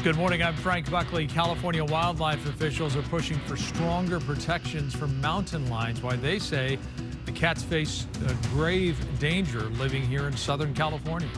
Good morning, I'm Frank Buckley. California wildlife officials are pushing for stronger protections from mountain lions, while they say the cats face grave danger living here in Southern California.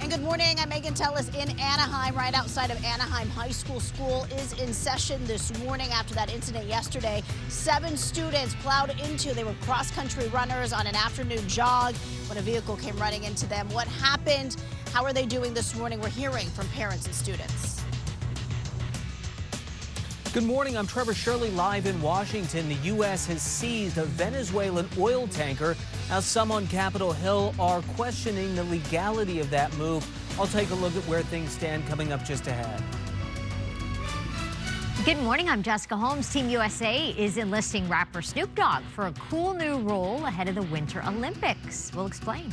And good morning, I'm Megan Tellis in Anaheim, right outside of Anaheim High School. School is in session this morning after that incident yesterday. 7 students plowed into, they were cross-country runners on an afternoon jog when a vehicle came running into them. What happened? How are they doing this morning? We're hearing from parents and students. Good morning, I'm Trevor Shirley live in Washington. The U.S. has seized a Venezuelan oil tanker. Now some on Capitol Hill are questioning the legality of that move. I'll take a look at where things stand coming up just ahead. Good morning, I'm Jessica Holmes. Team USA is enlisting rapper Snoop Dogg for a cool new role ahead of the Winter Olympics. We'll explain.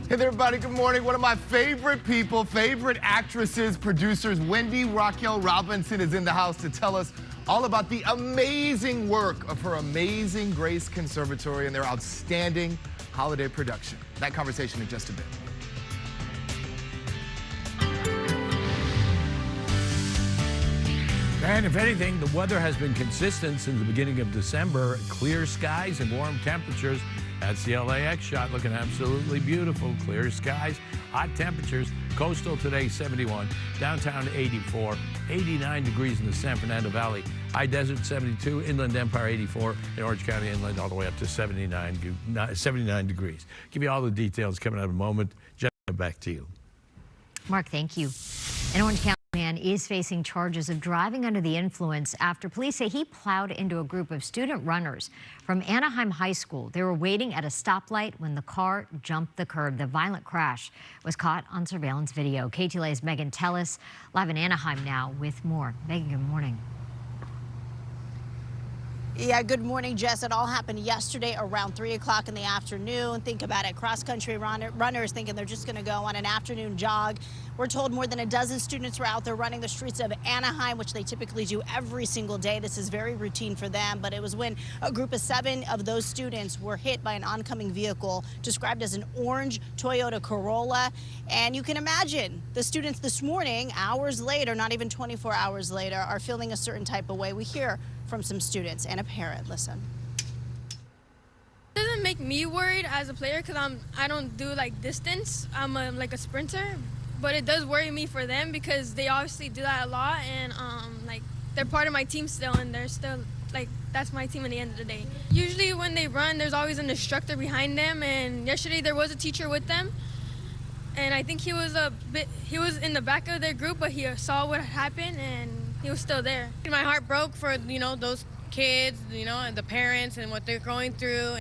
Hey there, everybody. Good morning. One of my favorite people, favorite actresses, producers, Wendy Raquel Robinson is in the house to tell us all about the amazing work of her Amazing Grace Conservatory and their outstanding holiday production. That conversation in just a bit. And if anything, the weather has been consistent since the beginning of December. Clear skies and warm temperatures. That's the LAX shot, looking absolutely beautiful. Clear skies, hot temperatures. Coastal today 71, downtown 84, 89 degrees in the San Fernando Valley. High Desert 72, Inland Empire 84, and Orange County Inland all the way up to 79 degrees. Give you all the details coming up in a moment. Jessica, back to you. Mark, thank you. An Orange County man is facing charges of driving under the influence after police say he plowed into a group of student runners from Anaheim High School. They were waiting at a stoplight when the car jumped the curb. The violent crash was caught on surveillance video. KTLA's Megan Tellis live in Anaheim now with more. Megan, good morning. Yeah, good morning, Jess. It all happened yesterday around 3 o'clock in the afternoon. Think about it. Cross-country runners thinking they're just going to go on an afternoon jog. We're told more than a dozen students were out there running the streets of Anaheim, which they typically do every single day. This is very routine for them, but it was when a group of 7 of those students were hit by an oncoming vehicle described as an orange Toyota Corolla. And you can imagine the students this morning, hours later, not even 24 hours later, are feeling a certain type of way. We hear from some students and a parent. Listen. It doesn't make me worried as a player because I don't do like distance. I'm like a sprinter, but it does worry me for them because they obviously do that a lot, and like they're part of my team still, and they're still like that's my team at the end of the day. Usually when they run, there's always an instructor behind them, and yesterday there was a teacher with them, and I think he was in the back of their group, but he saw what happened and he was still there. My heart broke for, those kids, and the parents and what they're going through.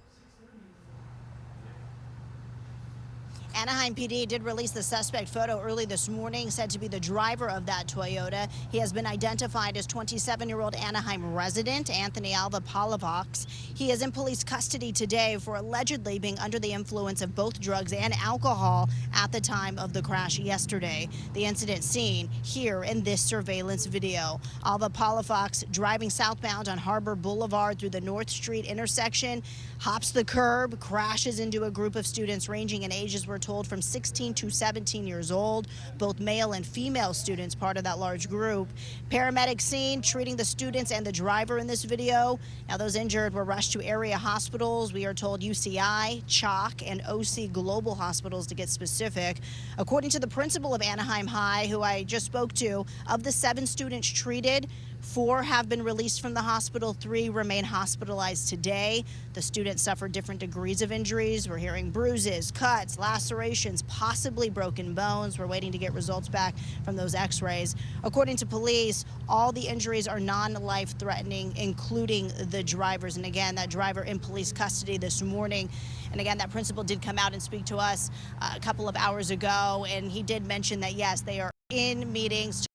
Anaheim PD did release the suspect photo early this morning, said to be the driver of that Toyota. He has been identified as 27-year-old Anaheim resident Anthony Alva Palafox. He is in police custody today for allegedly being under the influence of both drugs and alcohol at the time of the crash yesterday. The incident seen here in this surveillance video. Alva Palafox driving southbound on Harbor Boulevard through the North Street intersection, hops the curb, crashes into a group of students ranging in ages, we're told, from 16 to 17 years old, both male and female students part of that large group. Paramedics seen treating the students and the driver in this video. Now those injured were rushed to area hospitals. We are told UCI, CHOC, and OC Global Hospitals to get specific. According to the principal of Anaheim High, who I just spoke to, of the 7 students treated, 4 have been released from the hospital, 3 remain hospitalized today. The students suffered different degrees of injuries. We're hearing bruises, cuts, lacerations, possibly broken bones. We're waiting to get results back from those x-rays. According to police, all the injuries are non-life threatening, including the drivers. And again, that driver in police custody this morning. And again, that principal did come out and speak to us a couple of hours ago, and he did mention that, yes, they are in meetings.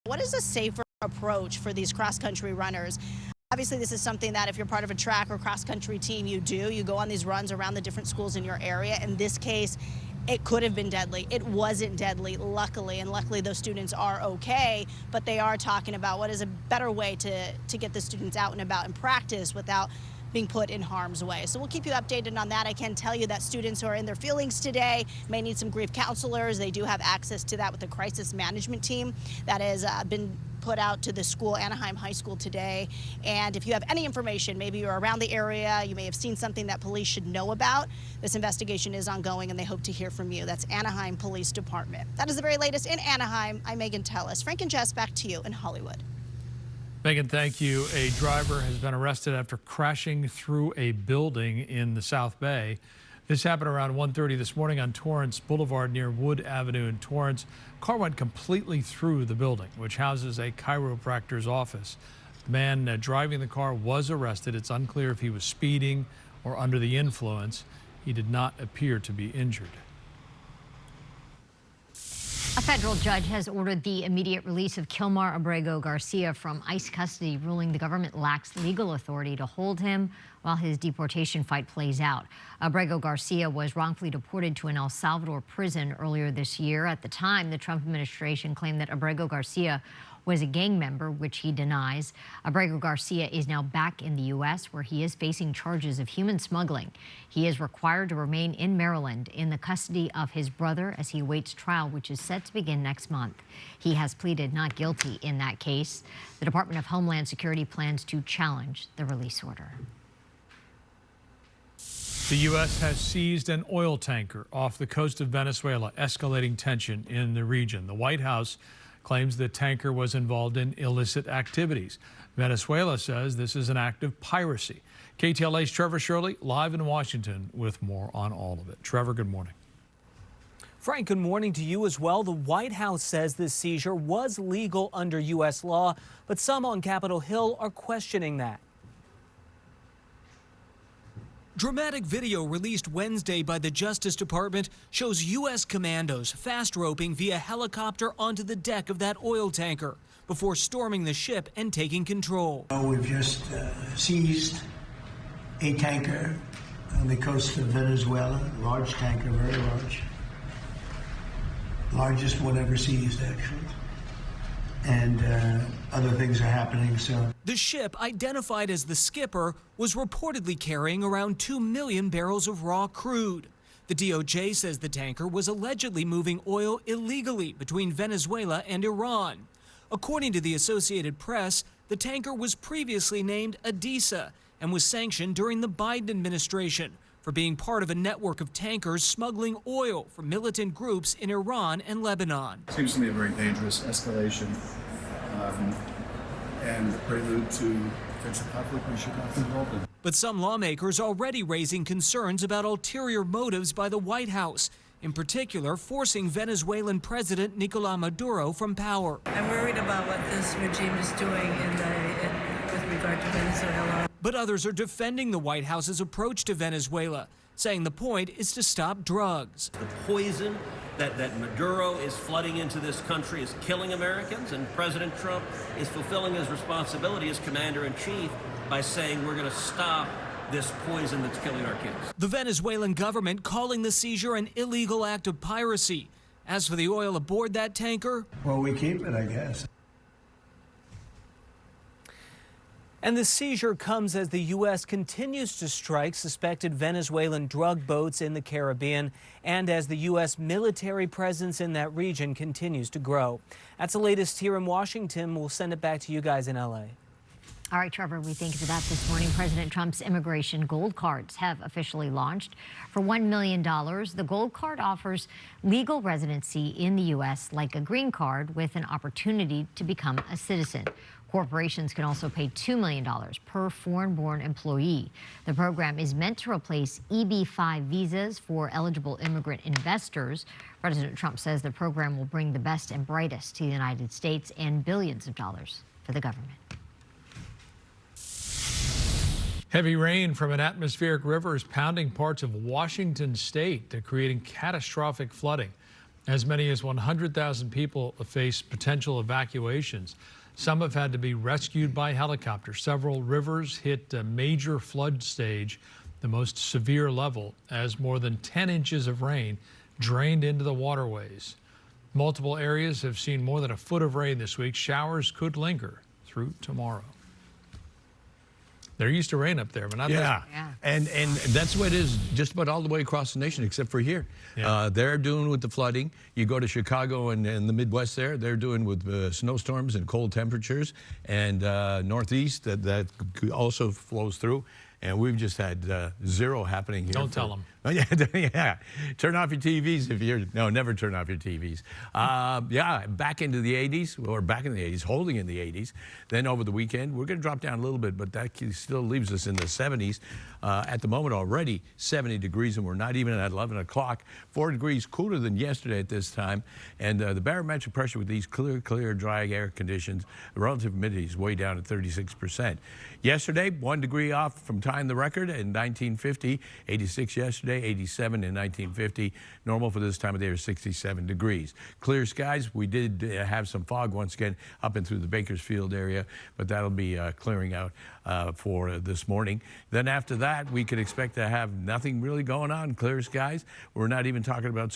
What is a safer approach for these cross-country runners? Obviously, this is something that if you're part of a track or cross-country team, you do. You go on these runs around the different schools in your area. In this case, it could have been deadly. It wasn't deadly, luckily, and luckily those students are okay, but they are talking about what is a better way to get the students out and about and practice without being put in harm's way. So we'll keep you updated on that. I can tell you that students who are in their feelings today may need some grief counselors. They do have access to that with the crisis management team that has been put out to the school, Anaheim High School, today. And if you have any information, maybe you're around the area, you may have seen something that police should know about, this investigation is ongoing and they hope to hear from you. That's Anaheim Police Department. That is the very latest in Anaheim. I'm Megan Tellis. Frank and Jess, back to you in Hollywood. Megan, thank you. A driver has been arrested after crashing through a building in the South Bay. This happened around 1:30 this morning on Torrance Boulevard near Wood Avenue in Torrance. Car went completely through the building, which houses a chiropractor's office. The man driving the car was arrested. It's unclear if he was speeding or under the influence. He did not appear to be injured. A federal judge has ordered the immediate release of Kilmar Abrego Garcia from ICE custody, ruling the government lacks legal authority to hold him while his deportation fight plays out. Abrego Garcia was wrongfully deported to an El Salvador prison earlier this year. At the time, the Trump administration claimed that Abrego Garcia was a gang member, which he denies. Abrego Garcia is now back in the U.S., where he is facing charges of human smuggling. He is required to remain in Maryland in the custody of his brother as he awaits trial, which is set to begin next month. He has pleaded not guilty in that case. The Department of Homeland Security plans to challenge the release order. The U.S. has seized an oil tanker off the coast of Venezuela, escalating tension in the region. The White House claims the tanker was involved in illicit activities. Venezuela says this is an act of piracy. KTLA's Trevor Shirley live in Washington with more on all of it. Trevor, good morning. Frank, good morning to you as well. The White House says this seizure was legal under U.S. law, but some on Capitol Hill are questioning that. Dramatic video released Wednesday by the Justice Department shows U.S. commandos fast roping via helicopter onto the deck of that oil tanker before storming the ship and taking control. We've just seized a tanker on the coast of Venezuela, large tanker, very large. Largest one ever seized, actually. And other things are happening, so. The ship, identified as the Skipper, was reportedly carrying around 2 million barrels of raw crude. The DOJ says the tanker was allegedly moving oil illegally between Venezuela and Iran. According to the Associated Press, the tanker was previously named Adisa and was sanctioned during the Biden administration for being part of a network of tankers smuggling oil from militant groups in Iran and Lebanon. Seems to me a very dangerous escalation and the prelude to future conflict we should not be involved in. But some lawmakers already raising concerns about ulterior motives by the White House, in particular forcing Venezuelan President Nicolás Maduro from power. I'm worried about what this regime is doing with regard to Venezuela. But others are defending the White House's approach to Venezuela, saying the point is to stop drugs. The poison that Maduro is flooding into this country is killing Americans, and President Trump is fulfilling his responsibility as commander-in-chief by saying we're going to stop this poison that's killing our kids. The Venezuelan government calling the seizure an illegal act of piracy. As for the oil aboard that tanker, Well, we keep it, I guess. and the seizure comes as the U.S. continues to strike suspected Venezuelan drug boats in the Caribbean and as the U.S. military presence in that region continues to grow. That's the latest here in Washington. We'll send it back to you guys in L.A. All right, Trevor, we thank you for that this morning. President Trump's immigration gold cards have officially launched. For $1 million, the gold card offers legal residency in the U.S. like a green card with an opportunity to become a citizen. Corporations can also pay $2 million per foreign-born employee. The program is meant to replace EB-5 visas for eligible immigrant investors. President Trump says the program will bring the best and brightest to the United States and billions of dollars for the government. Heavy rain from an atmospheric river is pounding parts of Washington state, creating catastrophic flooding. As many as 100,000 people face potential evacuations. Some have had to be rescued by helicopter. Several rivers hit a major flood stage, the most severe level, as more than 10 inches of rain drained into the waterways. Multiple areas have seen more than a foot of rain this week. Showers could linger through tomorrow. They're used to rain up there, but not Yeah. Yeah. And that's the way it is just about all the way across the nation, except for here. Yeah. They're doing with the flooding. You go to Chicago and the Midwest there, they're doing with snowstorms and cold temperatures. And Northeast, that also flows through. And we've just had zero happening here. Don't tell them. Yeah, turn off your TVs if you're, no, never turn off your TVs. Yeah, back into the 80s, or back in the 80s, holding in the 80s. Then over the weekend, we're going to drop down a little bit, but that still leaves us in the 70s. At the moment already 70 degrees, and we're not even at 11 o'clock. 4 degrees cooler than yesterday at this time. And the barometric pressure with these clear, dry air conditions, the relative humidity is way down at 36%. Yesterday, 1 degree off from tying the record in 1950, 86 yesterday. 87 in 1950. Normal for this time of day is 67 degrees. Clear skies. We did have some fog once again up and through the Bakersfield area, but that'll be clearing out for this morning. Then after that, we could expect to have nothing really going on. Clear skies. We're not even talking about